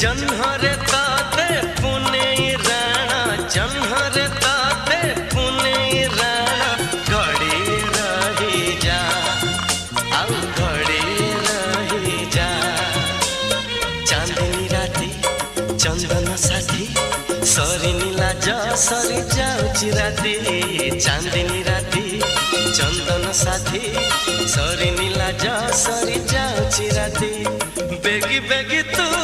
जन्हरे ताते पुने राणा जन्हरे ताते पुने राणा घड़ी रही जा आउ घड़ी रही जा चांदनी राती चंदन साथी सरी नीलाज सरी जाऊची राती चांदनी राती चंदन साथी सरी नीलाज सरी जाऊची राती बेगी बेगी तू